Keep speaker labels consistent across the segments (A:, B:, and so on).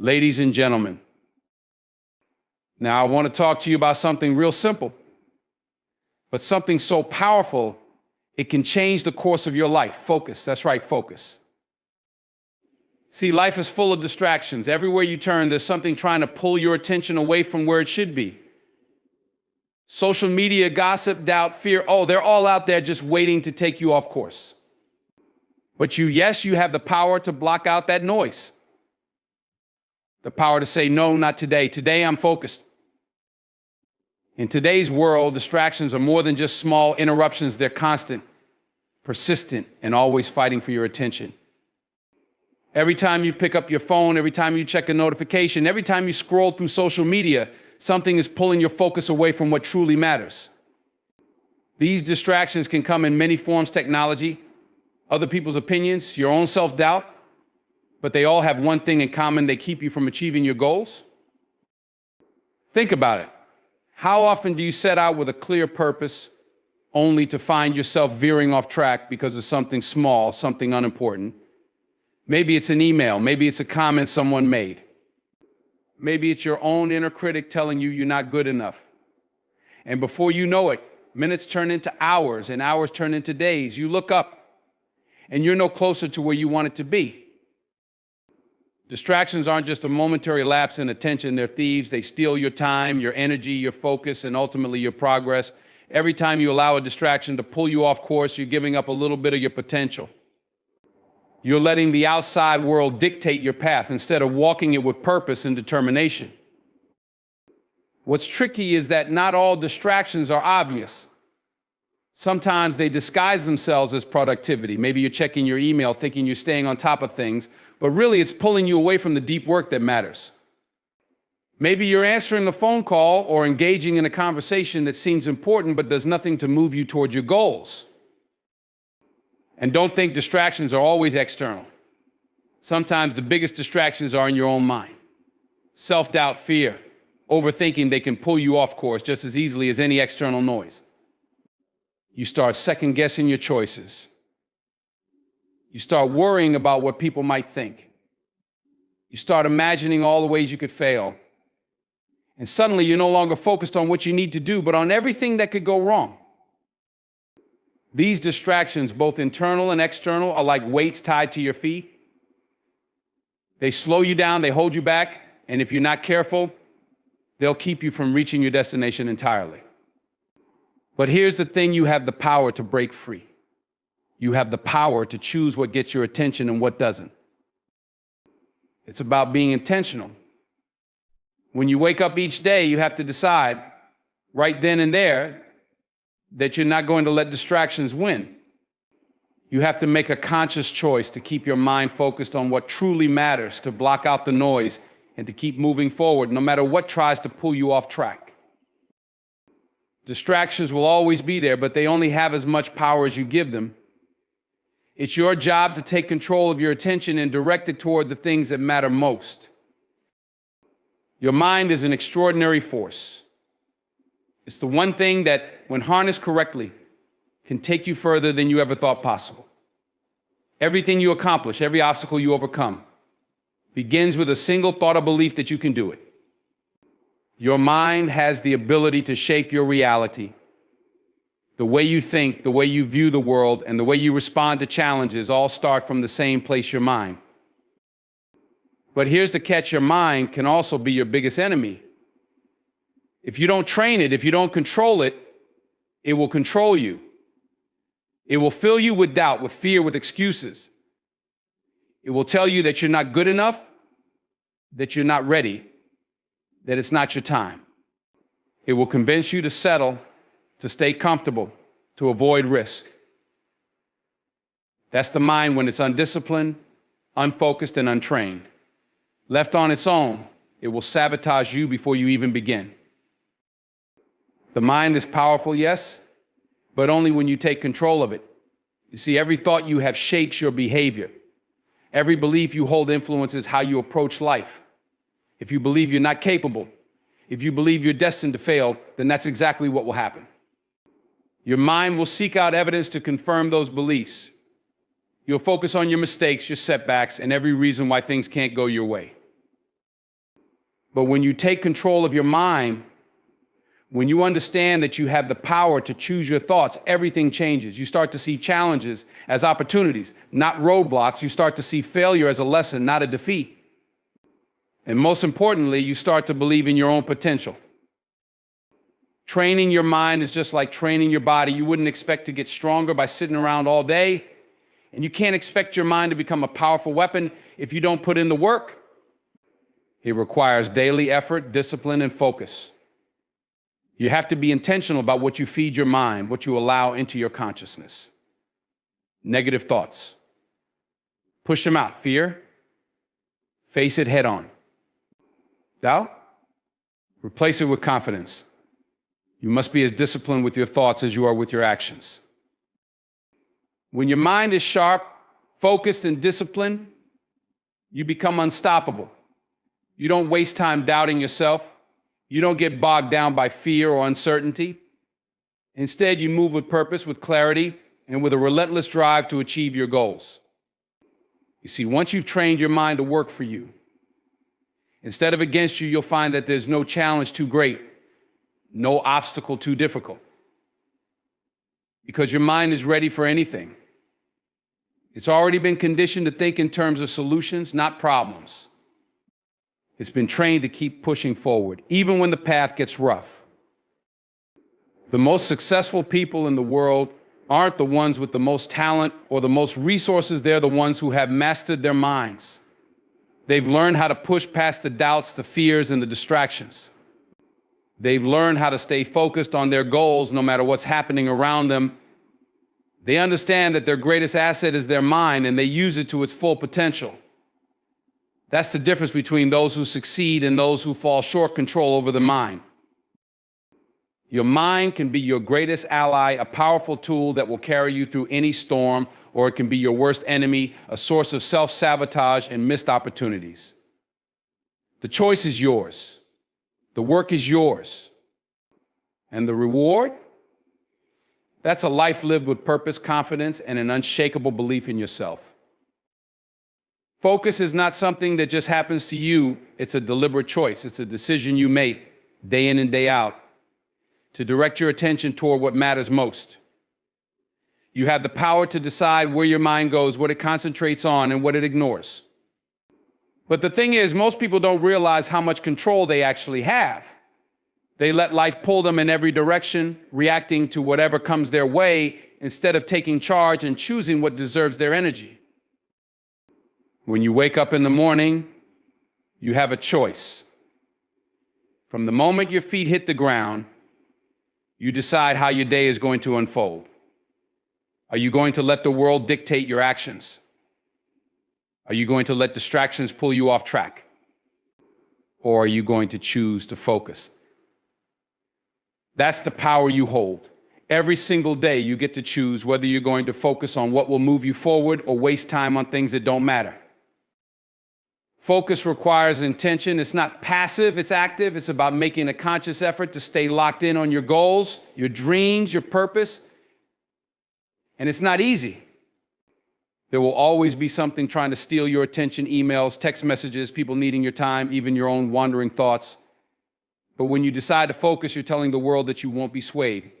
A: Ladies and gentlemen, now I want to talk to you about something real simple, but something so powerful, it can change the course of your life. Focus. That's right, focus. See, life is full of distractions. Everywhere you turn, there's something trying to pull your attention away from where it should be. Social media, gossip, doubt, fear, they're all out there just waiting to take you off course. But yes, you have the power to block out that noise. The power to say, no, not today. Today I'm focused. In today's world, distractions are more than just small interruptions. They're constant, persistent, and always fighting for your attention. Every time you pick up your phone, every time you check a notification, every time you scroll through social media, something is pulling your focus away from what truly matters. These distractions can come in many forms: technology, other people's opinions, your own self-doubt, but they all have one thing in common: they keep you from achieving your goals. Think about it. How often do you set out with a clear purpose only to find yourself veering off track because of something small, something unimportant? Maybe it's an email, maybe it's a comment someone made. Maybe it's your own inner critic telling you you're not good enough. And before you know it, minutes turn into hours and hours turn into days. You look up and you're no closer to where you wanted to be. Distractions aren't just a momentary lapse in attention, they're thieves. They steal your time, your energy, your focus, and ultimately your progress. Every time you allow a distraction to pull you off course, you're giving up a little bit of your potential. You're letting the outside world dictate your path instead of walking it with purpose and determination. What's tricky is that not all distractions are obvious. Sometimes they disguise themselves as productivity. Maybe you're checking your email thinking you're staying on top of things, but really it's pulling you away from the deep work that matters. Maybe you're answering a phone call or engaging in a conversation that seems important but does nothing to move you toward your goals. And don't think distractions are always external. Sometimes the biggest distractions are in your own mind. Self-doubt, fear, overthinking, they can pull you off course just as easily as any external noise. You start second-guessing your choices. You start worrying about what people might think. You start imagining all the ways you could fail. And suddenly you're no longer focused on what you need to do, but on everything that could go wrong. These distractions, both internal and external, are like weights tied to your feet. They slow you down, they hold you back, and if you're not careful, they'll keep you from reaching your destination entirely. But here's the thing: you have the power to break free. You have the power to choose what gets your attention and what doesn't. It's about being intentional. When you wake up each day, you have to decide right then and there that you're not going to let distractions win. You have to make a conscious choice to keep your mind focused on what truly matters, to block out the noise, and to keep moving forward no matter what tries to pull you off track. Distractions will always be there, but they only have as much power as you give them. It's your job to take control of your attention and direct it toward the things that matter most. Your mind is an extraordinary force. It's the one thing that, when harnessed correctly, can take you further than you ever thought possible. Everything you accomplish, every obstacle you overcome, begins with a single thought or belief that you can do it. Your mind has the ability to shape your reality. The way you think, the way you view the world, and the way you respond to challenges all start from the same place: your mind. But here's the catch: your mind can also be your biggest enemy. If you don't train it, if you don't control it, it will control you. It will fill you with doubt, with fear, with excuses. It will tell you that you're not good enough, that you're not ready, that it's not your time. It will convince you to settle, to stay comfortable, to avoid risk. That's the mind when it's undisciplined, unfocused, and untrained. Left on its own, it will sabotage you before you even begin. The mind is powerful, yes, but only when you take control of it. You see, every thought you have shapes your behavior. Every belief you hold influences how you approach life. If you believe you're not capable, if you believe you're destined to fail, then that's exactly what will happen. Your mind will seek out evidence to confirm those beliefs. You'll focus on your mistakes, your setbacks, and every reason why things can't go your way. But when you take control of your mind, when you understand that you have the power to choose your thoughts, everything changes. You start to see challenges as opportunities, not roadblocks. You start to see failure as a lesson, not a defeat. And most importantly, you start to believe in your own potential. Training your mind is just like training your body. You wouldn't expect to get stronger by sitting around all day. And you can't expect your mind to become a powerful weapon if you don't put in the work. It requires daily effort, discipline, and focus. You have to be intentional about what you feed your mind, what you allow into your consciousness. Negative thoughts. Push them out. Fear. Face it head on. Doubt. Replace it with confidence. You must be as disciplined with your thoughts as you are with your actions. When your mind is sharp, focused, and disciplined, you become unstoppable. You don't waste time doubting yourself. You don't get bogged down by fear or uncertainty. Instead, you move with purpose, with clarity, and with a relentless drive to achieve your goals. You see, once you've trained your mind to work for you, instead of against you, you'll find that there's no challenge too great, no obstacle too difficult. Because your mind is ready for anything. It's already been conditioned to think in terms of solutions, not problems. It's been trained to keep pushing forward, even when the path gets rough. The most successful people in the world aren't the ones with the most talent or the most resources. They're the ones who have mastered their minds. They've learned how to push past the doubts, the fears, and the distractions. They've learned how to stay focused on their goals no matter what's happening around them. They understand that their greatest asset is their mind, and they use it to its full potential. That's the difference between those who succeed and those who fall short control over the mind. Your mind can be your greatest ally, a powerful tool that will carry you through any storm, or it can be your worst enemy, a source of self-sabotage and missed opportunities. The choice is yours. The work is yours. And the reward? That's a life lived with purpose, confidence, and an unshakable belief in yourself. Focus is not something that just happens to you. It's a deliberate choice. It's a decision you make day in and day out to direct your attention toward what matters most. You have the power to decide where your mind goes, what it concentrates on, and what it ignores. But the thing is, most people don't realize how much control they actually have. They let life pull them in every direction, reacting to whatever comes their way, instead of taking charge and choosing what deserves their energy. When you wake up in the morning, you have a choice. From the moment your feet hit the ground, you decide how your day is going to unfold. Are you going to let the world dictate your actions? Are you going to let distractions pull you off track? Or are you going to choose to focus? That's the power you hold. Every single day you get to choose whether you're going to focus on what will move you forward or waste time on things that don't matter. Focus requires intention. It's not passive, it's active. It's about making a conscious effort to stay locked in on your goals, your dreams, your purpose. And it's not easy. There will always be something trying to steal your attention, emails, text messages, people needing your time, even your own wandering thoughts. But when you decide to focus, you're telling the world that you won't be swayed.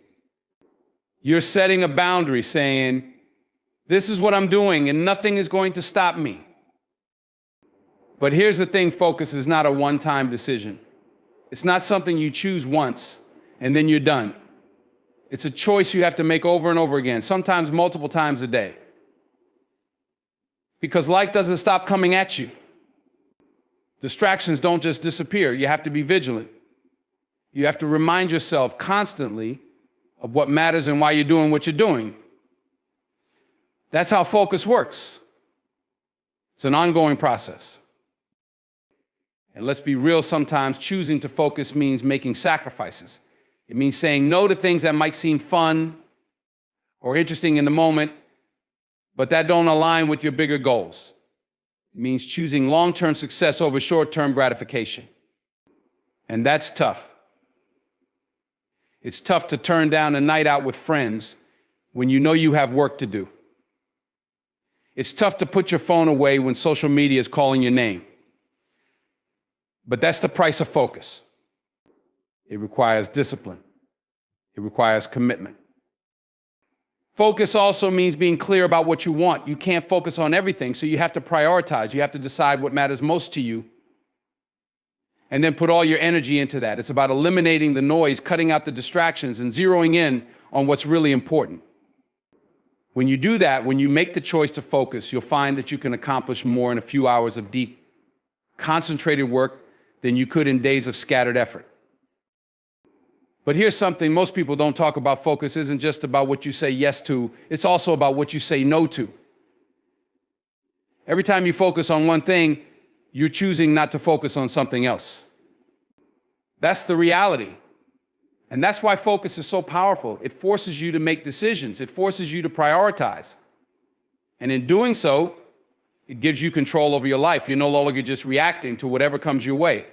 A: You're setting a boundary saying, this is what I'm doing and nothing is going to stop me. But here's the thing, focus is not a one-time decision. It's not something you choose once and then you're done. It's a choice you have to make over and over again, sometimes multiple times a day. Because life doesn't stop coming at you. Distractions don't just disappear. You have to be vigilant. You have to remind yourself constantly of what matters and why you're doing what you're doing. That's how focus works. It's an ongoing process. And let's be real, sometimes choosing to focus means making sacrifices. It means saying no to things that might seem fun or interesting in the moment, but that don't align with your bigger goals. It means choosing long-term success over short-term gratification. And that's tough. It's tough to turn down a night out with friends when you know you have work to do. It's tough to put your phone away when social media is calling your name. But that's the price of focus. It requires discipline. It requires commitment. Focus also means being clear about what you want. You can't focus on everything, so you have to prioritize. You have to decide what matters most to you, and then put all your energy into that. It's about eliminating the noise, cutting out the distractions, and zeroing in on what's really important. When you do that, when you make the choice to focus, you'll find that you can accomplish more in a few hours of deep, concentrated work than you could in days of scattered effort. But here's something most people don't talk about. Focus isn't just about what you say yes to, it's also about what you say no to. Every time you focus on one thing, you're choosing not to focus on something else. That's the reality. And that's why focus is so powerful. It forces you to make decisions. It forces you to prioritize. And in doing so, it gives you control over your life. You're no longer just reacting to whatever comes your way.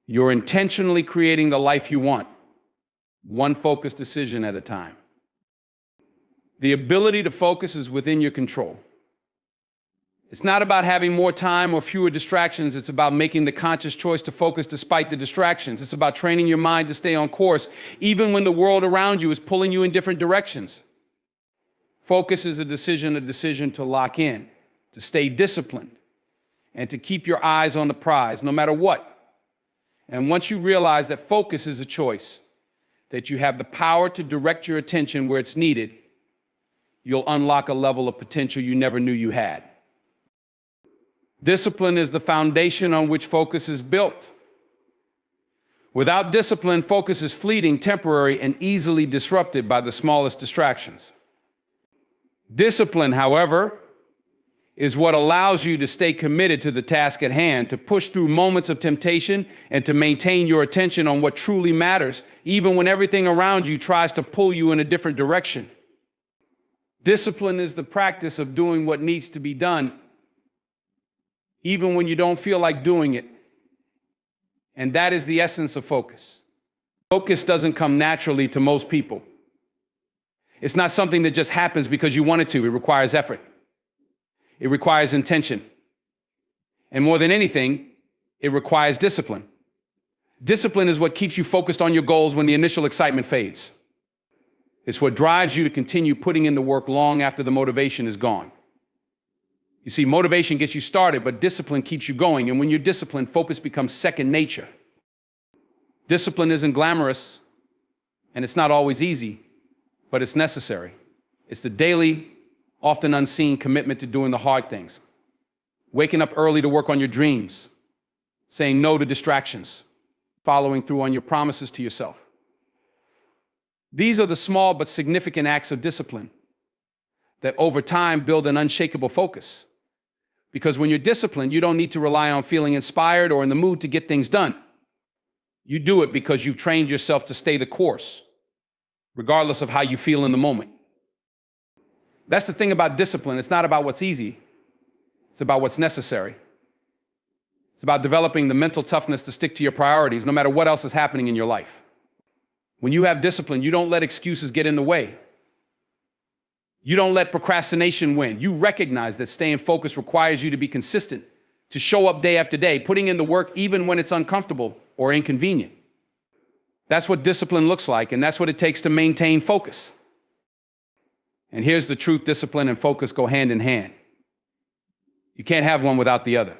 A: You're intentionally creating the life you want, one focused decision at a time. The ability to focus is within your control. It's not about having more time or fewer distractions. It's about making the conscious choice to focus despite the distractions. It's about training your mind to stay on course, even when the world around you is pulling you in different directions. Focus is a decision to lock in, to stay disciplined, and to keep your eyes on the prize, no matter what. And once you realize that focus is a choice, that you have the power to direct your attention where it's needed, you'll unlock a level of potential you never knew you had. Discipline is the foundation on which focus is built. Without discipline, focus is fleeting, temporary, and easily disrupted by the smallest distractions. Discipline, however, is what allows you to stay committed to the task at hand, to push through moments of temptation, and to maintain your attention on what truly matters, even when everything around you tries to pull you in a different direction. Discipline is the practice of doing what needs to be done, even when you don't feel like doing it. And that is the essence of focus. Focus doesn't come naturally to most people. It's not something that just happens because you want it to. It requires effort. It requires intention. And more than anything, it requires discipline. Discipline is what keeps you focused on your goals when the initial excitement fades. It's what drives you to continue putting in the work long after the motivation is gone. You see, motivation gets you started, but discipline keeps you going. And when you're disciplined, focus becomes second nature. Discipline isn't glamorous, and it's not always easy, but it's necessary. It's the daily, often unseen commitment to doing the hard things. Waking up early to work on your dreams, saying no to distractions, following through on your promises to yourself. These are the small but significant acts of discipline that over time build an unshakable focus. Because when you're disciplined, you don't need to rely on feeling inspired or in the mood to get things done. You do it because you've trained yourself to stay the course, regardless of how you feel in the moment. That's the thing about discipline. It's not about what's easy. It's about what's necessary. It's about developing the mental toughness to stick to your priorities, no matter what else is happening in your life. When you have discipline, you don't let excuses get in the way. You don't let procrastination win. You recognize that staying focused requires you to be consistent, to show up day after day, putting in the work even when it's uncomfortable or inconvenient. That's what discipline looks like, and that's what it takes to maintain focus. And here's the truth: discipline and focus go hand in hand. You can't have one without the other.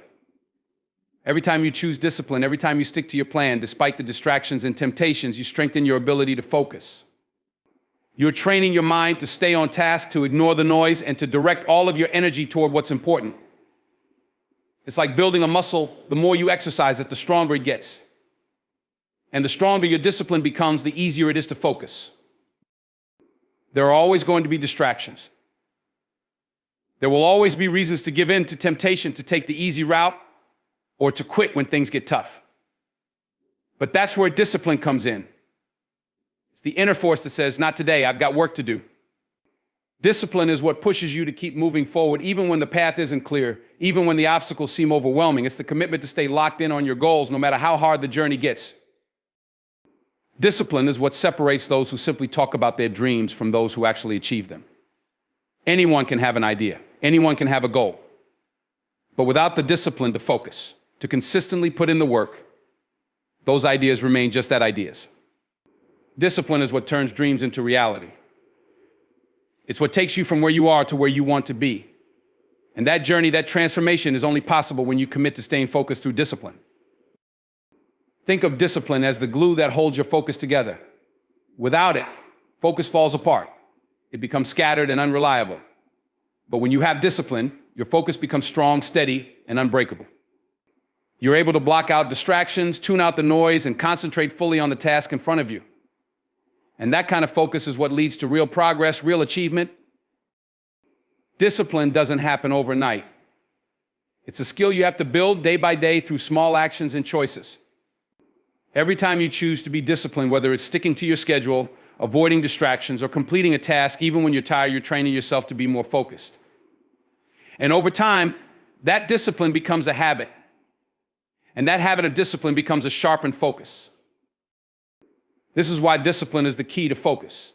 A: Every time you choose discipline, every time you stick to your plan, despite the distractions and temptations, you strengthen your ability to focus. You're training your mind to stay on task, to ignore the noise, and to direct all of your energy toward what's important. It's like building a muscle. The more you exercise it, the stronger it gets. And the stronger your discipline becomes, the easier it is to focus. There are always going to be distractions. There will always be reasons to give in to temptation to take the easy route or to quit when things get tough. But that's where discipline comes in. It's the inner force that says, not today, I've got work to do. Discipline is what pushes you to keep moving forward, even when the path isn't clear, even when the obstacles seem overwhelming. It's the commitment to stay locked in on your goals, no matter how hard the journey gets. Discipline is what separates those who simply talk about their dreams from those who actually achieve them. Anyone can have an idea. Anyone can have a goal. But without the discipline to focus, to consistently put in the work, those ideas remain just that, ideas. Discipline is what turns dreams into reality. It's what takes you from where you are to where you want to be. And that journey, that transformation is only possible when you commit to staying focused through discipline. Think of discipline as the glue that holds your focus together. Without it, focus falls apart. It becomes scattered and unreliable. But when you have discipline, your focus becomes strong, steady, and unbreakable. You're able to block out distractions, tune out the noise, and concentrate fully on the task in front of you. And that kind of focus is what leads to real progress, real achievement. Discipline doesn't happen overnight. It's a skill you have to build day by day through small actions and choices. Every time you choose to be disciplined, whether it's sticking to your schedule, avoiding distractions, or completing a task, even when you're tired, you're training yourself to be more focused. And over time, that discipline becomes a habit. And that habit of discipline becomes a sharpened focus. This is why discipline is the key to focus.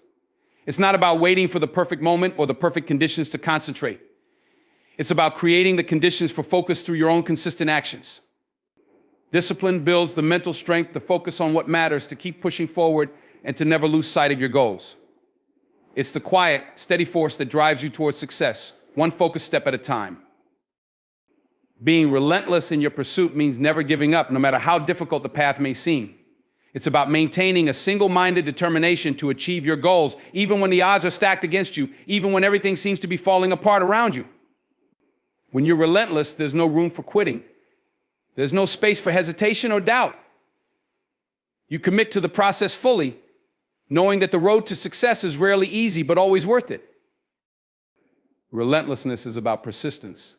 A: It's not about waiting for the perfect moment or the perfect conditions to concentrate. It's about creating the conditions for focus through your own consistent actions. Discipline builds the mental strength to focus on what matters, to keep pushing forward, and to never lose sight of your goals. It's the quiet, steady force that drives you towards success, one focused step at a time. Being relentless in your pursuit means never giving up, no matter how difficult the path may seem. It's about maintaining a single-minded determination to achieve your goals, even when the odds are stacked against you, even when everything seems to be falling apart around you. When you're relentless, there's no room for quitting. There's no space for hesitation or doubt. You commit to the process fully, knowing that the road to success is rarely easy, but always worth it. Relentlessness is about persistence.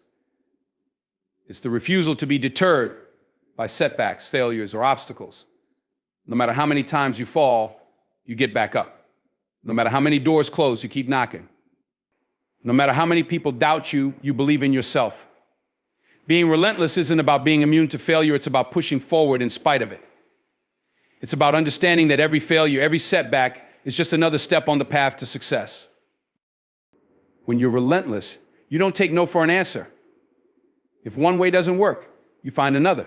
A: It's the refusal to be deterred by setbacks, failures, or obstacles. No matter how many times you fall, you get back up. No matter how many doors close, you keep knocking. No matter how many people doubt you, you believe in yourself. Being relentless isn't about being immune to failure, it's about pushing forward in spite of it. It's about understanding that every failure, every setback is just another step on the path to success. When you're relentless, you don't take no for an answer. If one way doesn't work, you find another.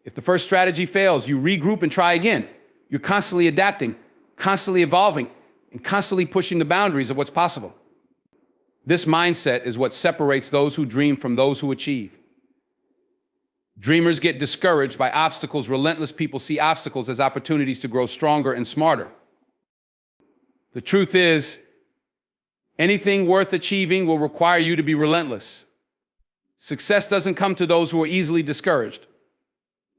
A: If the first strategy fails, you regroup and try again. You're constantly adapting, constantly evolving, and constantly pushing the boundaries of what's possible. This mindset is what separates those who dream from those who achieve. Dreamers get discouraged by obstacles. Relentless people see obstacles as opportunities to grow stronger and smarter. The truth is, anything worth achieving will require you to be relentless. Success doesn't come to those who are easily discouraged.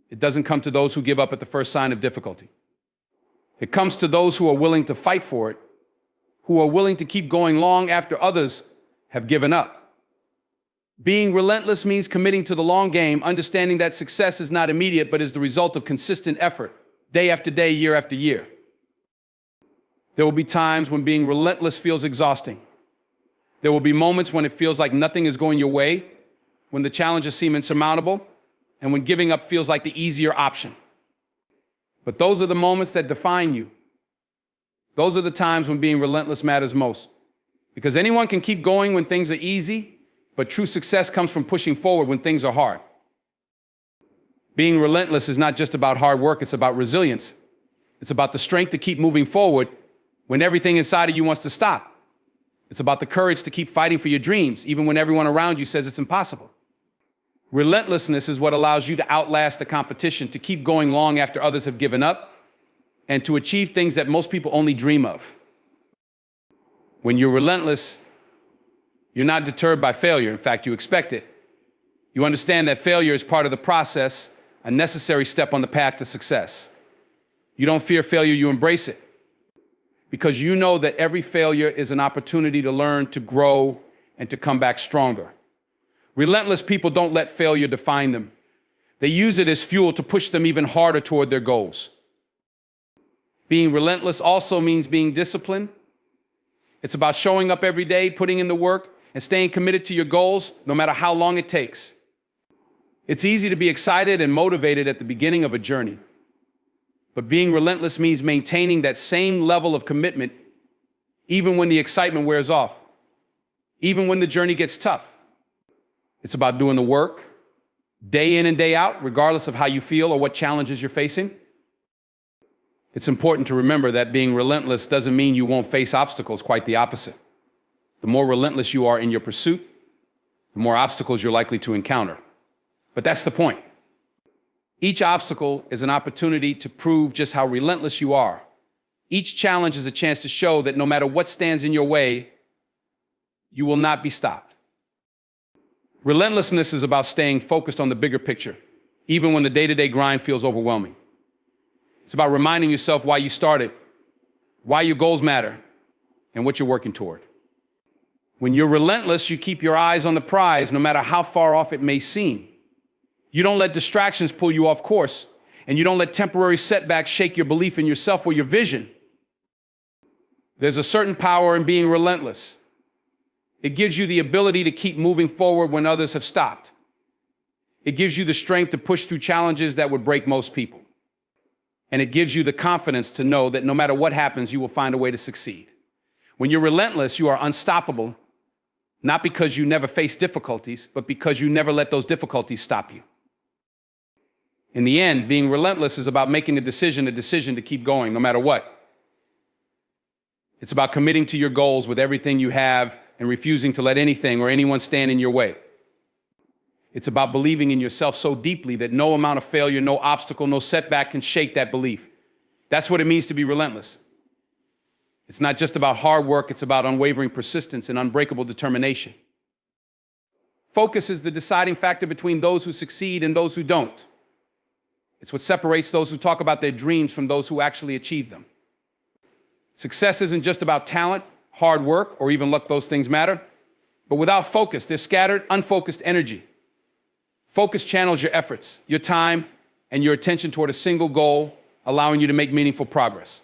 A: It doesn't come to those who give up at the first sign of difficulty. It comes to those who are willing to fight for it, who are willing to keep going long after others have given up. Being relentless means committing to the long game, understanding that success is not immediate, but is the result of consistent effort, day after day, year after year. There will be times when being relentless feels exhausting. There will be moments when it feels like nothing is going your way, when the challenges seem insurmountable, and when giving up feels like the easier option. But those are the moments that define you. Those are the times when being relentless matters most. Because anyone can keep going when things are easy, but true success comes from pushing forward when things are hard. Being relentless is not just about hard work, it's about resilience. It's about the strength to keep moving forward when everything inside of you wants to stop. It's about the courage to keep fighting for your dreams, even when everyone around you says it's impossible. Relentlessness is what allows you to outlast the competition, to keep going long after others have given up, and to achieve things that most people only dream of. When you're relentless, you're not deterred by failure. In fact, you expect it. You understand that failure is part of the process, a necessary step on the path to success. You don't fear failure, you embrace it. Because you know that every failure is an opportunity to learn, to grow, and to come back stronger. Relentless people don't let failure define them. They use it as fuel to push them even harder toward their goals. Being relentless also means being disciplined. It's about showing up every day, putting in the work, and staying committed to your goals, no matter how long it takes. It's easy to be excited and motivated at the beginning of a journey. But being relentless means maintaining that same level of commitment, even when the excitement wears off, even when the journey gets tough. It's about doing the work, day in and day out, regardless of how you feel or what challenges you're facing. It's important to remember that being relentless doesn't mean you won't face obstacles, quite the opposite. The more relentless you are in your pursuit, the more obstacles you're likely to encounter. But that's the point. Each obstacle is an opportunity to prove just how relentless you are. Each challenge is a chance to show that no matter what stands in your way, you will not be stopped. Relentlessness is about staying focused on the bigger picture, even when the day-to-day grind feels overwhelming. It's about reminding yourself why you started, why your goals matter, and what you're working toward. When you're relentless, you keep your eyes on the prize, no matter how far off it may seem. You don't let distractions pull you off course, and you don't let temporary setbacks shake your belief in yourself or your vision. There's a certain power in being relentless. It gives you the ability to keep moving forward when others have stopped. It gives you the strength to push through challenges that would break most people. And it gives you the confidence to know that no matter what happens, you will find a way to succeed. When you're relentless, you are unstoppable, not because you never face difficulties, but because you never let those difficulties stop you. In the end, being relentless is about making a decision to keep going, no matter what. It's about committing to your goals with everything you have and refusing to let anything or anyone stand in your way. It's about believing in yourself so deeply that no amount of failure, no obstacle, no setback can shake that belief. That's what it means to be relentless. It's not just about hard work, it's about unwavering persistence and unbreakable determination. Focus is the deciding factor between those who succeed and those who don't. It's what separates those who talk about their dreams from those who actually achieve them. Success isn't just about talent, hard work, or even luck. Those things matter. But without focus, there's scattered, unfocused energy. Focus channels your efforts, your time, and your attention toward a single goal, allowing you to make meaningful progress.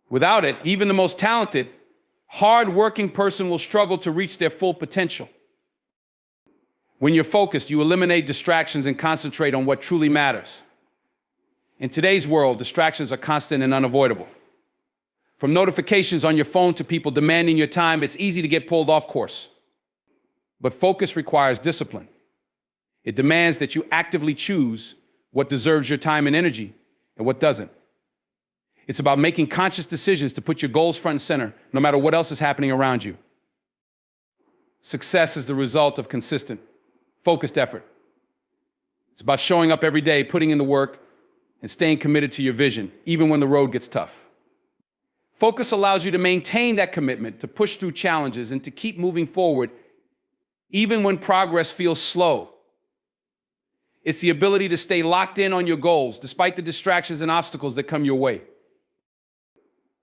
A: Without it, even the most talented, hard-working person will struggle to reach their full potential. When you're focused, you eliminate distractions and concentrate on what truly matters. In today's world, distractions are constant and unavoidable. From notifications on your phone to people demanding your time, it's easy to get pulled off course. But focus requires discipline. It demands that you actively choose what deserves your time and energy and what doesn't. It's about making conscious decisions to put your goals front and center, no matter what else is happening around you. Success is the result of consistent, focused effort. It's about showing up every day, putting in the work, and staying committed to your vision, even when the road gets tough. Focus allows you to maintain that commitment, to push through challenges, and to keep moving forward, even when progress feels slow. It's the ability to stay locked in on your goals, despite the distractions and obstacles that come your way.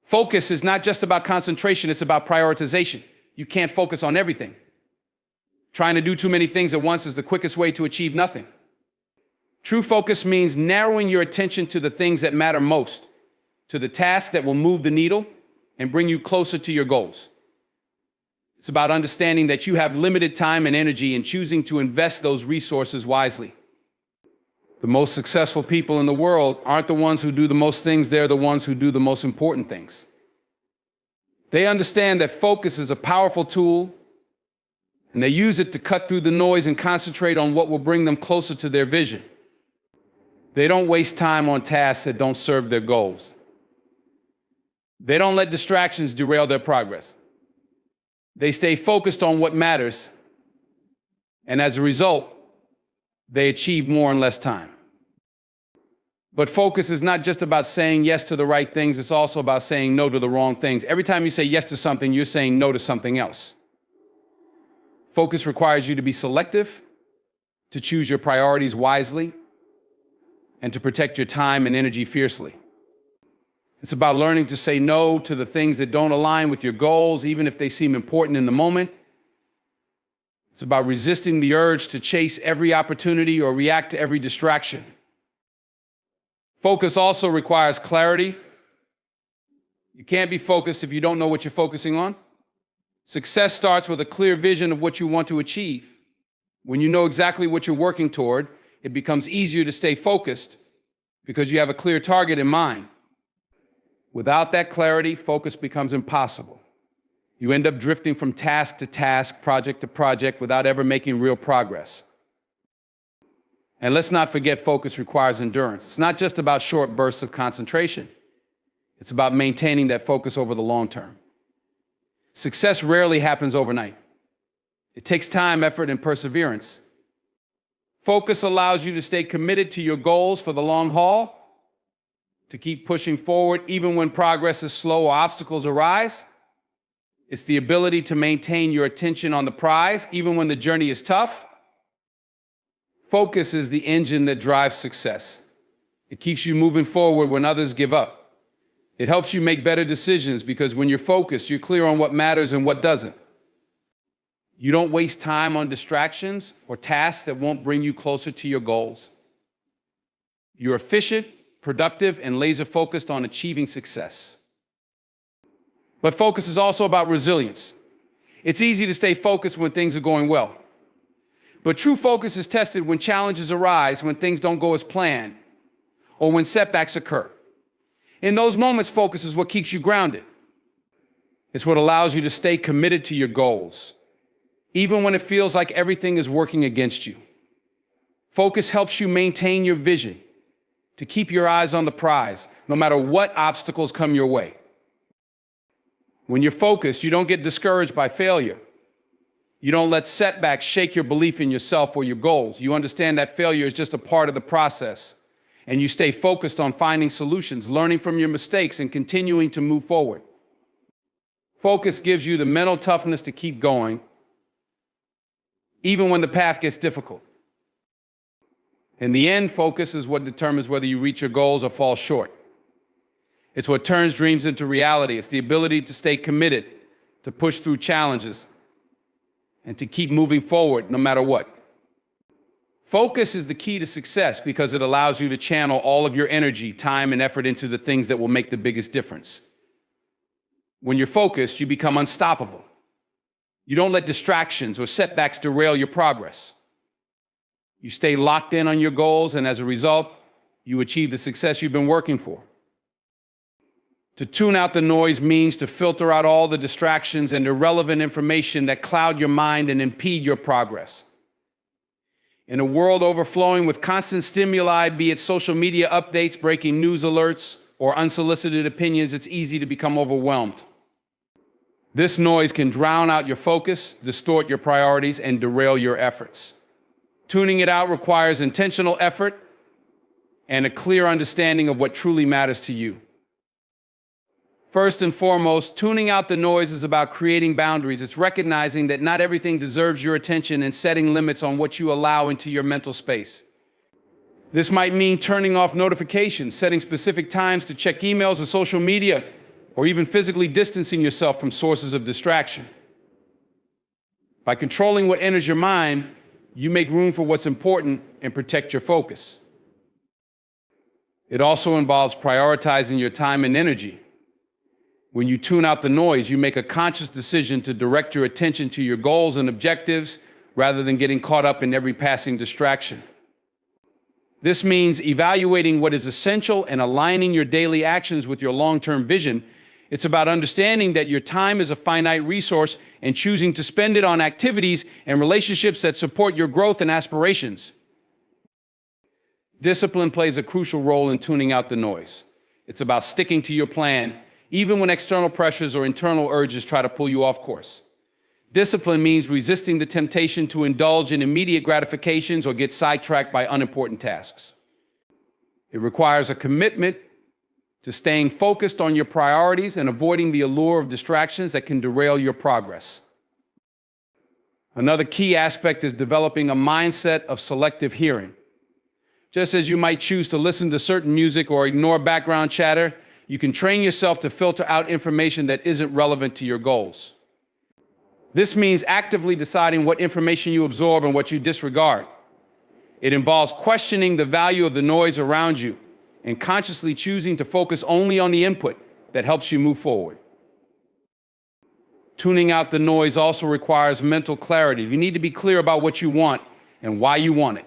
A: Focus is not just about concentration, it's about prioritization. You can't focus on everything. Trying to do too many things at once is the quickest way to achieve nothing. True focus means narrowing your attention to the things that matter most, to the tasks that will move the needle and bring you closer to your goals. It's about understanding that you have limited time and energy and choosing to invest those resources wisely. The most successful people in the world aren't the ones who do the most things, they're the ones who do the most important things. They understand that focus is a powerful tool, and they use it to cut through the noise and concentrate on what will bring them closer to their vision. They don't waste time on tasks that don't serve their goals. They don't let distractions derail their progress. They stay focused on what matters, and as a result, they achieve more in less time. But focus is not just about saying yes to the right things, it's also about saying no to the wrong things. Every time you say yes to something, you're saying no to something else. Focus requires you to be selective, to choose your priorities wisely, and to protect your time and energy fiercely. It's about learning to say no to the things that don't align with your goals, even if they seem important in the moment. It's about resisting the urge to chase every opportunity or react to every distraction. Focus also requires clarity. You can't be focused if you don't know what you're focusing on. Success starts with a clear vision of what you want to achieve. When you know exactly what you're working toward, it becomes easier to stay focused because you have a clear target in mind. Without that clarity, focus becomes impossible. You end up drifting from task to task, project to project, without ever making real progress. And let's not forget, focus requires endurance. It's not just about short bursts of concentration. It's about maintaining that focus over the long term. Success rarely happens overnight. It takes time, effort, and perseverance. Focus allows you to stay committed to your goals for the long haul, to keep pushing forward even when progress is slow or obstacles arise. It's the ability to maintain your attention on the prize even when the journey is tough. Focus is the engine that drives success. It keeps you moving forward when others give up. It helps you make better decisions because when you're focused, you're clear on what matters and what doesn't. You don't waste time on distractions or tasks that won't bring you closer to your goals. You're efficient, productive, and laser-focused on achieving success. But focus is also about resilience. It's easy to stay focused when things are going well. But true focus is tested when challenges arise, when things don't go as planned, or when setbacks occur. In those moments, focus is what keeps you grounded. It's what allows you to stay committed to your goals, even when it feels like everything is working against you. Focus helps you maintain your vision, to keep your eyes on the prize, no matter what obstacles come your way. When you're focused, you don't get discouraged by failure. You don't let setbacks shake your belief in yourself or your goals. You understand that failure is just a part of the process, and you stay focused on finding solutions, learning from your mistakes, and continuing to move forward. Focus gives you the mental toughness to keep going, even when the path gets difficult. In the end, focus is what determines whether you reach your goals or fall short. It's what turns dreams into reality. It's the ability to stay committed, to push through challenges, and to keep moving forward no matter what. Focus is the key to success because it allows you to channel all of your energy, time, and effort into the things that will make the biggest difference. When you're focused, you become unstoppable. You don't let distractions or setbacks derail your progress. You stay locked in on your goals, and as a result, you achieve the success you've been working for. To tune out the noise means to filter out all the distractions and irrelevant information that cloud your mind and impede your progress. In a world overflowing with constant stimuli, be it social media updates, breaking news alerts, or unsolicited opinions, it's easy to become overwhelmed. This noise can drown out your focus, distort your priorities, and derail your efforts. Tuning it out requires intentional effort and a clear understanding of what truly matters to you. First and foremost, tuning out the noise is about creating boundaries. It's recognizing that not everything deserves your attention and setting limits on what you allow into your mental space. This might mean turning off notifications, setting specific times to check emails or social media, or even physically distancing yourself from sources of distraction. By controlling what enters your mind, you make room for what's important and protect your focus. It also involves prioritizing your time and energy. When you tune out the noise, you make a conscious decision to direct your attention to your goals and objectives rather than getting caught up in every passing distraction. This means evaluating what is essential and aligning your daily actions with your long-term vision. It's about understanding that your time is a finite resource and choosing to spend it on activities and relationships that support your growth and aspirations. Discipline plays a crucial role in tuning out the noise. It's about sticking to your plan, even when external pressures or internal urges try to pull you off course. Discipline means resisting the temptation to indulge in immediate gratifications or get sidetracked by unimportant tasks. It requires a commitment to staying focused on your priorities and avoiding the allure of distractions that can derail your progress. Another key aspect is developing a mindset of selective hearing. Just as you might choose to listen to certain music or ignore background chatter, you can train yourself to filter out information that isn't relevant to your goals. This means actively deciding what information you absorb and what you disregard. It involves questioning the value of the noise around you and consciously choosing to focus only on the input that helps you move forward. Tuning out the noise also requires mental clarity. You need to be clear about what you want and why you want it.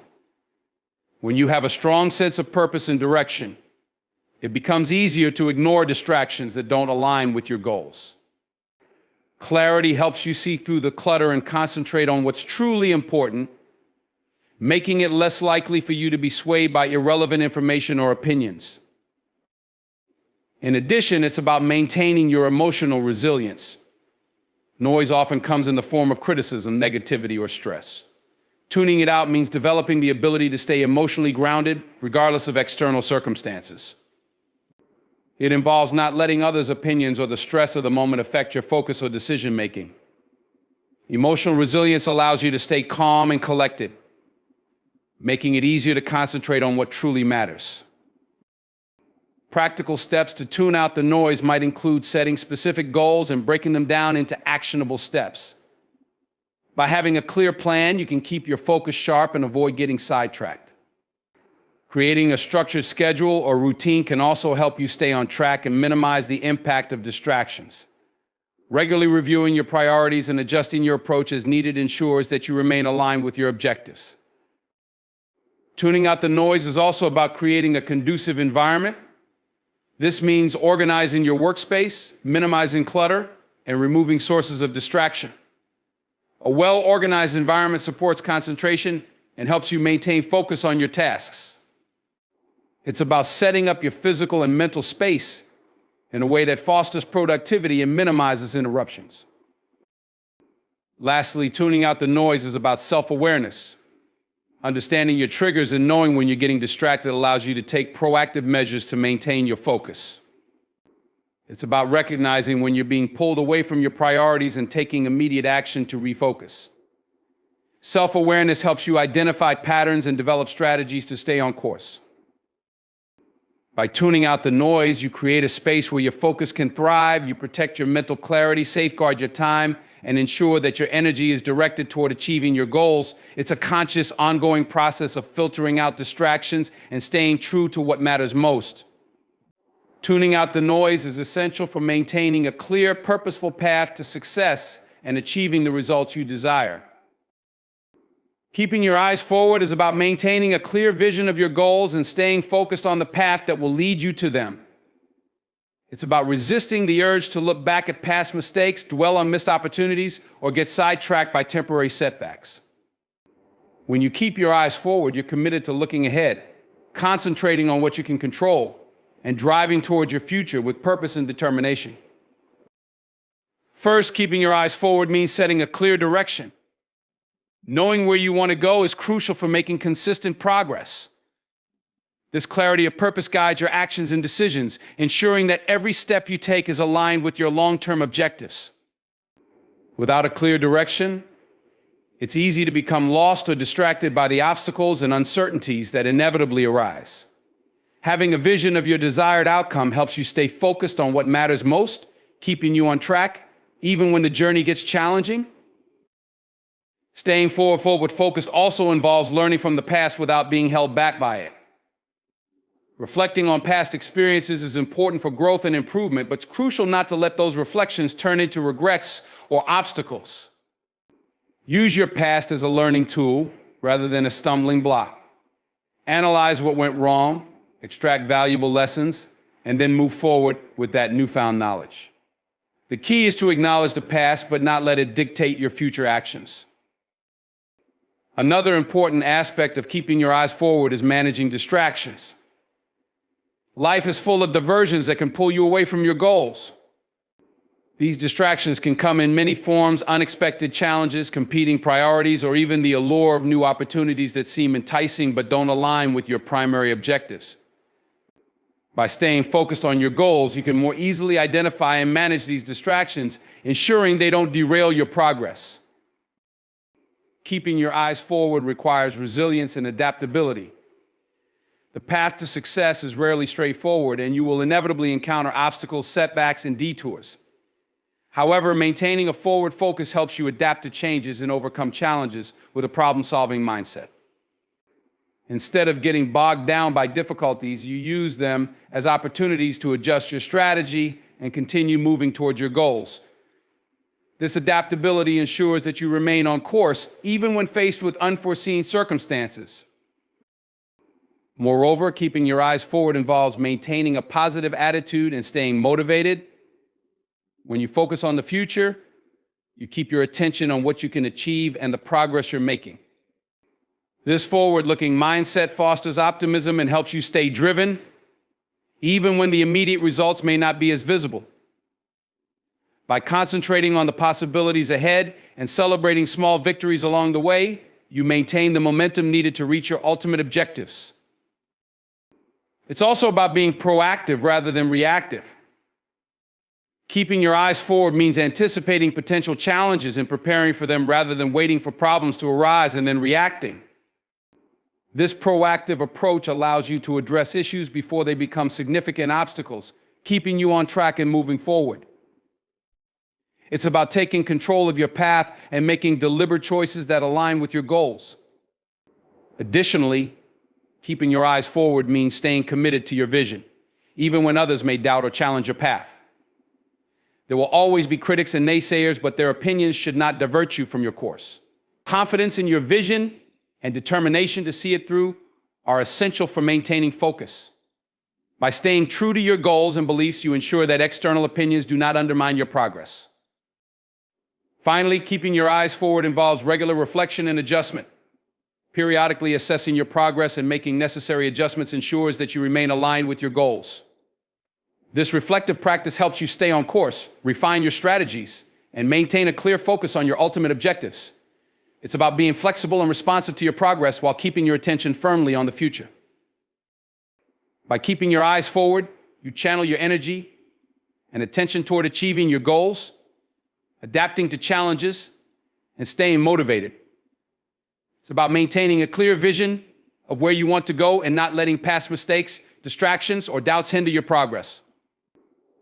A: When you have a strong sense of purpose and direction, it becomes easier to ignore distractions that don't align with your goals. Clarity helps you see through the clutter and concentrate on what's truly important. making it less likely for you to be swayed by irrelevant information or opinions. In addition, it's about maintaining your emotional resilience. Noise often comes in the form of criticism, negativity, or stress. Tuning it out means developing the ability to stay emotionally grounded, regardless of external circumstances. It involves not letting others' opinions or the stress of the moment affect your focus or decision-making. Emotional resilience allows you to stay calm and collected, making it easier to concentrate on what truly matters. Practical steps to tune out the noise might include setting specific goals and breaking them down into actionable steps. By having a clear plan, you can keep your focus sharp and avoid getting sidetracked. Creating a structured schedule or routine can also help you stay on track and minimize the impact of distractions. Regularly reviewing your priorities and adjusting your approach as needed ensures that you remain aligned with your objectives. Tuning out the noise is also about creating a conducive environment. This means organizing your workspace, minimizing clutter, and removing sources of distraction. A well-organized environment supports concentration and helps you maintain focus on your tasks. It's about setting up your physical and mental space in a way that fosters productivity and minimizes interruptions. Lastly, tuning out the noise is about self-awareness. Understanding your triggers and knowing when you're getting distracted allows you to take proactive measures to maintain your focus. It's about recognizing when you're being pulled away from your priorities and taking immediate action to refocus. Self-awareness helps you identify patterns and develop strategies to stay on course. By tuning out the noise, you create a space where your focus can thrive, you protect your mental clarity, safeguard your time, and ensure that your energy is directed toward achieving your goals. It's a conscious, ongoing process of filtering out distractions and staying true to what matters most. Tuning out the noise is essential for maintaining a clear, purposeful path to success and achieving the results you desire. Keeping your eyes forward is about maintaining a clear vision of your goals and staying focused on the path that will lead you to them. It's about resisting the urge to look back at past mistakes, dwell on missed opportunities, or get sidetracked by temporary setbacks. When you keep your eyes forward, you're committed to looking ahead, concentrating on what you can control, and driving towards your future with purpose and determination. First, keeping your eyes forward means setting a clear direction. Knowing where you want to go is crucial for making consistent progress. This clarity of purpose guides your actions and decisions, ensuring that every step you take is aligned with your long-term objectives. Without a clear direction, it's easy to become lost or distracted by the obstacles and uncertainties that inevitably arise. Having a vision of your desired outcome helps you stay focused on what matters most, keeping you on track, even when the journey gets challenging. Staying forward focused also involves learning from the past without being held back by it. Reflecting on past experiences is important for growth and improvement, but it's crucial not to let those reflections turn into regrets or obstacles. Use your past as a learning tool rather than a stumbling block. Analyze what went wrong, extract valuable lessons, and then move forward with that newfound knowledge. The key is to acknowledge the past, but not let it dictate your future actions. Another important aspect of keeping your eyes forward is managing distractions. Life is full of diversions that can pull you away from your goals. These distractions can come in many forms: unexpected challenges, competing priorities, or even the allure of new opportunities that seem enticing but don't align with your primary objectives. By staying focused on your goals, you can more easily identify and manage these distractions, ensuring they don't derail your progress. Keeping your eyes forward requires resilience and adaptability. The path to success is rarely straightforward, and you will inevitably encounter obstacles, setbacks, and detours. However, maintaining a forward focus helps you adapt to changes and overcome challenges with a problem-solving mindset. Instead of getting bogged down by difficulties, you use them as opportunities to adjust your strategy and continue moving toward your goals. This adaptability ensures that you remain on course even when faced with unforeseen circumstances. Moreover, keeping your eyes forward involves maintaining a positive attitude and staying motivated. When you focus on the future, you keep your attention on what you can achieve and the progress you're making. This forward-looking mindset fosters optimism and helps you stay driven, even when the immediate results may not be as visible. By concentrating on the possibilities ahead and celebrating small victories along the way, you maintain the momentum needed to reach your ultimate objectives. It's also about being proactive rather than reactive. Keeping your eyes forward means anticipating potential challenges and preparing for them rather than waiting for problems to arise and then reacting. This proactive approach allows you to address issues before they become significant obstacles, keeping you on track and moving forward. It's about taking control of your path and making deliberate choices that align with your goals. Additionally, keeping your eyes forward means staying committed to your vision, even when others may doubt or challenge your path. There will always be critics and naysayers, but their opinions should not divert you from your course. Confidence in your vision and determination to see it through are essential for maintaining focus. By staying true to your goals and beliefs, you ensure that external opinions do not undermine your progress. Finally, keeping your eyes forward involves regular reflection and adjustment. Periodically assessing your progress and making necessary adjustments ensures that you remain aligned with your goals. This reflective practice helps you stay on course, refine your strategies, and maintain a clear focus on your ultimate objectives. It's about being flexible and responsive to your progress while keeping your attention firmly on the future. By keeping your eyes forward, you channel your energy and attention toward achieving your goals, adapting to challenges, and staying motivated. It's about maintaining a clear vision of where you want to go and not letting past mistakes, distractions, or doubts hinder your progress.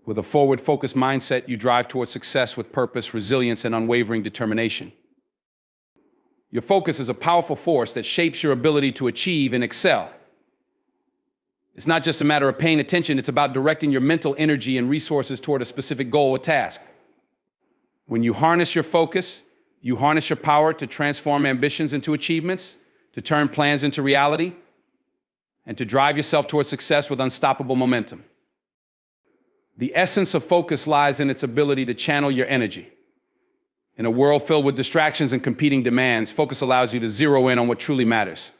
A: With a forward-focused mindset, you drive towards success with purpose, resilience, and unwavering determination. Your focus is a powerful force that shapes your ability to achieve and excel. It's not just a matter of paying attention, it's about directing your mental energy and resources toward a specific goal or task. When you harness your focus, you harness your power to transform ambitions into achievements, to turn plans into reality, and to drive yourself towards success with unstoppable momentum. The essence of focus lies in its ability to channel your energy. In a world filled with distractions and competing demands, focus allows you to zero in on what truly matters.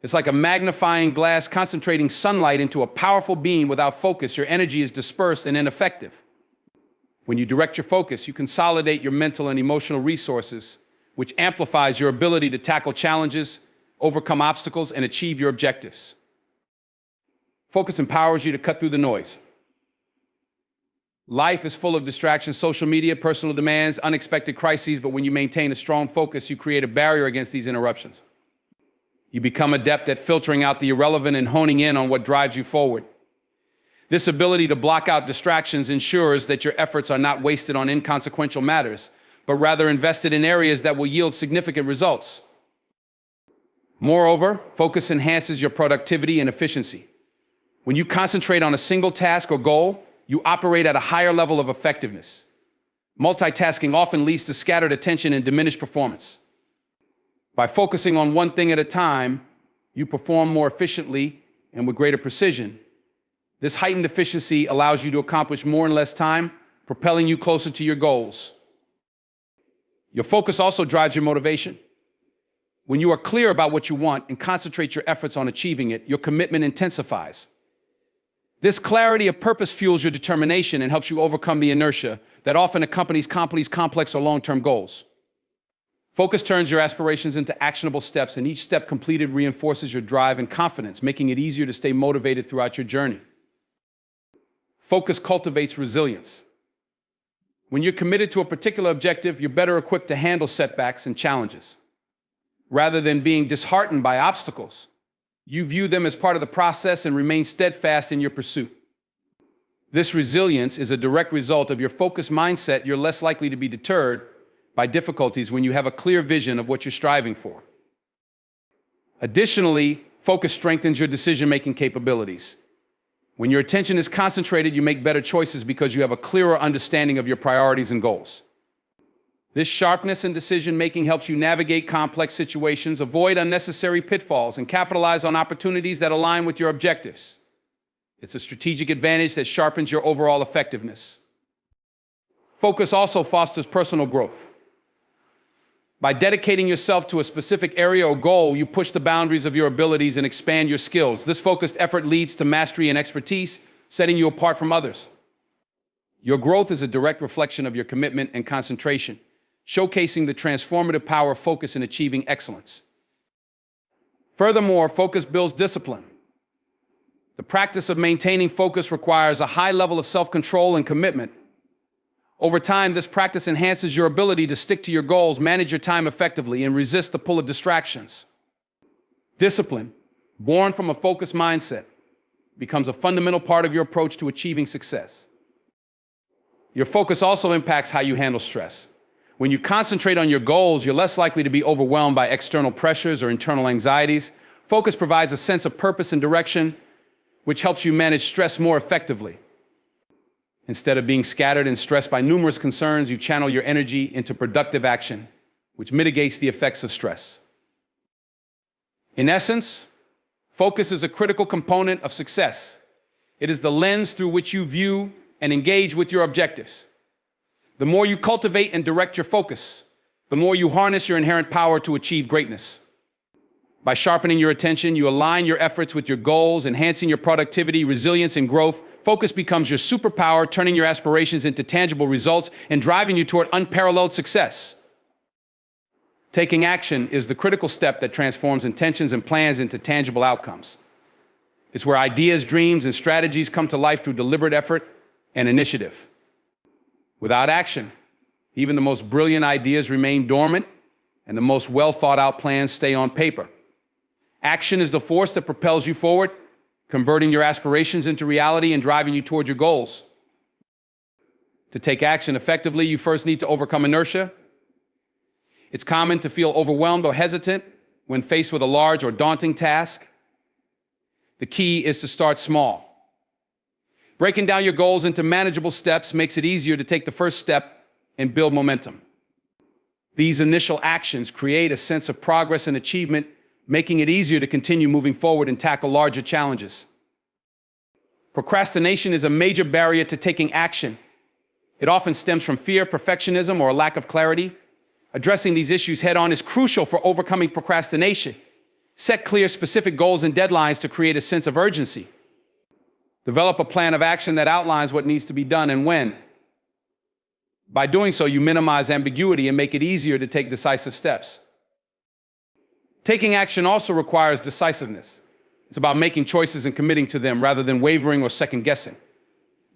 A: It's like a magnifying glass concentrating sunlight into a powerful beam. Without focus, your energy is dispersed and ineffective. When you direct your focus, you consolidate your mental and emotional resources, which amplifies your ability to tackle challenges, overcome obstacles, and achieve your objectives. Focus empowers you to cut through the noise. Life is full of distractions, social media, personal demands, unexpected crises, but when you maintain a strong focus, you create a barrier against these interruptions. You become adept at filtering out the irrelevant and honing in on what drives you forward. This ability to block out distractions ensures that your efforts are not wasted on inconsequential matters, but rather invested in areas that will yield significant results. Moreover, focus enhances your productivity and efficiency. When you concentrate on a single task or goal, you operate at a higher level of effectiveness. Multitasking often leads to scattered attention and diminished performance. By focusing on one thing at a time, you perform more efficiently and with greater precision. This heightened efficiency allows you to accomplish more in less time, propelling you closer to your goals. Your focus also drives your motivation. When you are clear about what you want and concentrate your efforts on achieving it, your commitment intensifies. This clarity of purpose fuels your determination and helps you overcome the inertia that often accompanies complex or long-term goals. Focus turns your aspirations into actionable steps, and each step completed reinforces your drive and confidence, making it easier to stay motivated throughout your journey. Focus cultivates resilience. When you're committed to a particular objective, you're better equipped to handle setbacks and challenges. Rather than being disheartened by obstacles, you view them as part of the process and remain steadfast in your pursuit. This resilience is a direct result of your focused mindset. You're less likely to be deterred by difficulties when you have a clear vision of what you're striving for. Additionally, focus strengthens your decision-making capabilities. When your attention is concentrated, you make better choices because you have a clearer understanding of your priorities and goals. This sharpness in decision-making helps you navigate complex situations, avoid unnecessary pitfalls, and capitalize on opportunities that align with your objectives. It's a strategic advantage that sharpens your overall effectiveness. Focus also fosters personal growth. By dedicating yourself to a specific area or goal, you push the boundaries of your abilities and expand your skills. This focused effort leads to mastery and expertise, setting you apart from others. Your growth is a direct reflection of your commitment and concentration, showcasing the transformative power of focus in achieving excellence. Furthermore, focus builds discipline. The practice of maintaining focus requires a high level of self-control and commitment. Over time, this practice enhances your ability to stick to your goals, manage your time effectively, and resist the pull of distractions. Discipline, born from a focused mindset, becomes a fundamental part of your approach to achieving success. Your focus also impacts how you handle stress. When you concentrate on your goals, you're less likely to be overwhelmed by external pressures or internal anxieties. Focus provides a sense of purpose and direction, which helps you manage stress more effectively. Instead of being scattered and stressed by numerous concerns, you channel your energy into productive action, which mitigates the effects of stress. In essence, focus is a critical component of success. It is the lens through which you view and engage with your objectives. The more you cultivate and direct your focus, the more you harness your inherent power to achieve greatness. By sharpening your attention, you align your efforts with your goals, enhancing your productivity, resilience, and growth. Focus becomes your superpower, turning your aspirations into tangible results and driving you toward unparalleled success. Taking action is the critical step that transforms intentions and plans into tangible outcomes. It's where ideas, dreams, and strategies come to life through deliberate effort and initiative. Without action, even the most brilliant ideas remain dormant, and the most well-thought-out plans stay on paper. Action is the force that propels you forward, converting your aspirations into reality and driving you toward your goals. To take action effectively, you first need to overcome inertia. It's common to feel overwhelmed or hesitant when faced with a large or daunting task. The key is to start small. Breaking down your goals into manageable steps makes it easier to take the first step and build momentum. These initial actions create a sense of progress and achievement, making it easier to continue moving forward and tackle larger challenges. Procrastination is a major barrier to taking action. It often stems from fear, perfectionism, or a lack of clarity. Addressing these issues head-on is crucial for overcoming procrastination. Set clear, specific goals and deadlines to create a sense of urgency. Develop a plan of action that outlines what needs to be done and when. By doing so, you minimize ambiguity and make it easier to take decisive steps. Taking action also requires decisiveness. It's about making choices and committing to them rather than wavering or second-guessing.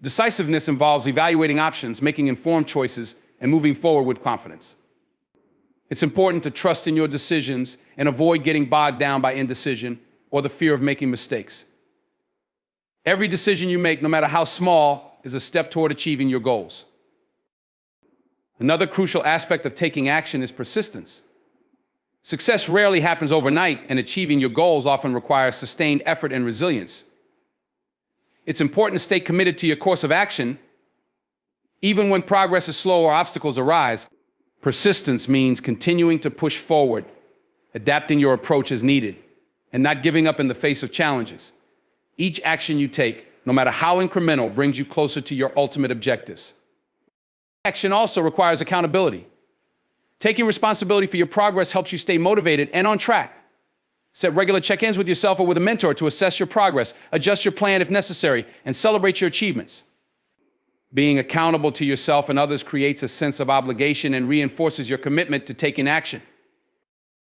A: Decisiveness involves evaluating options, making informed choices, and moving forward with confidence. It's important to trust in your decisions and avoid getting bogged down by indecision or the fear of making mistakes. Every decision you make, no matter how small, is a step toward achieving your goals. Another crucial aspect of taking action is persistence. Success rarely happens overnight, and achieving your goals often requires sustained effort and resilience. It's important to stay committed to your course of action, even when progress is slow or obstacles arise. Persistence means continuing to push forward, adapting your approach as needed, and not giving up in the face of challenges. Each action you take, no matter how incremental, brings you closer to your ultimate objectives. Action also requires accountability. Taking responsibility for your progress helps you stay motivated and on track. Set regular check-ins with yourself or with a mentor to assess your progress, adjust your plan if necessary, and celebrate your achievements. Being accountable to yourself and others creates a sense of obligation and reinforces your commitment to taking action.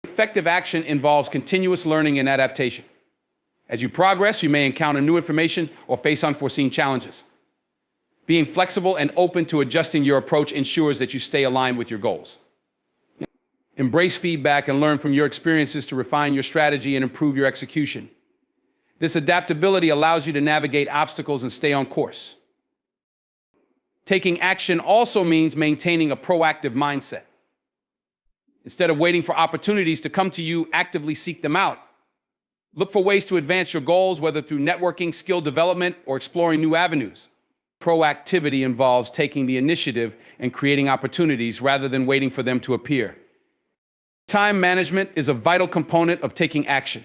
A: Effective action involves continuous learning and adaptation. As you progress, you may encounter new information or face unforeseen challenges. Being flexible and open to adjusting your approach ensures that you stay aligned with your goals. Embrace feedback and learn from your experiences to refine your strategy and improve your execution. This adaptability allows you to navigate obstacles and stay on course. Taking action also means maintaining a proactive mindset. Instead of waiting for opportunities to come to you, actively seek them out. Look for ways to advance your goals, whether through networking, skill development, or exploring new avenues. Proactivity involves taking the initiative and creating opportunities rather than waiting for them to appear. Time management is a vital component of taking action.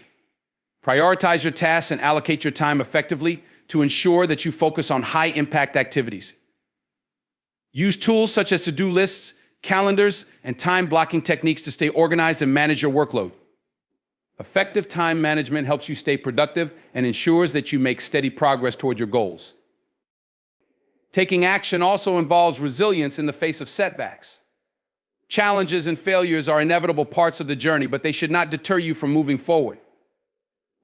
A: Prioritize your tasks and allocate your time effectively to ensure that you focus on high-impact activities. Use tools such as to-do lists, calendars, and time blocking techniques to stay organized and manage your workload. Effective time management helps you stay productive and ensures that you make steady progress toward your goals. Taking action also involves resilience in the face of setbacks. Challenges and failures are inevitable parts of the journey, but they should not deter you from moving forward.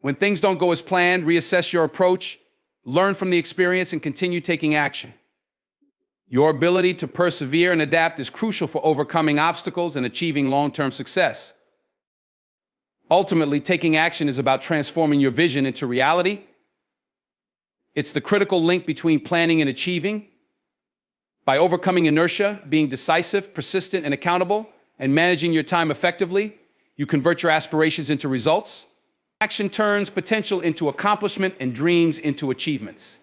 A: When things don't go as planned, reassess your approach, learn from the experience, and continue taking action. Your ability to persevere and adapt is crucial for overcoming obstacles and achieving long-term success. Ultimately, taking action is about transforming your vision into reality. It's the critical link between planning and achieving. By overcoming inertia, being decisive, persistent, and accountable, and managing your time effectively, you convert your aspirations into results. Action turns potential into accomplishment and dreams into achievements.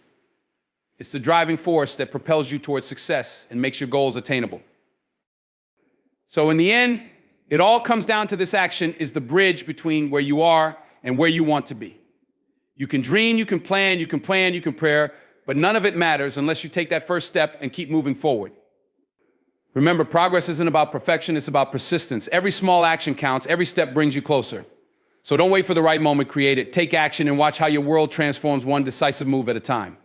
A: It's the driving force that propels you towards success and makes your goals attainable. So in the end, it all comes down to this: action is the bridge between where you are and where you want to be. You can dream, you can plan, you can pray, but none of it matters unless you take that first step and keep moving forward. Remember, progress isn't about perfection, it's about persistence. Every small action counts, every step brings you closer. So don't wait for the right moment, create it. Take action and watch how your world transforms one decisive move at a time.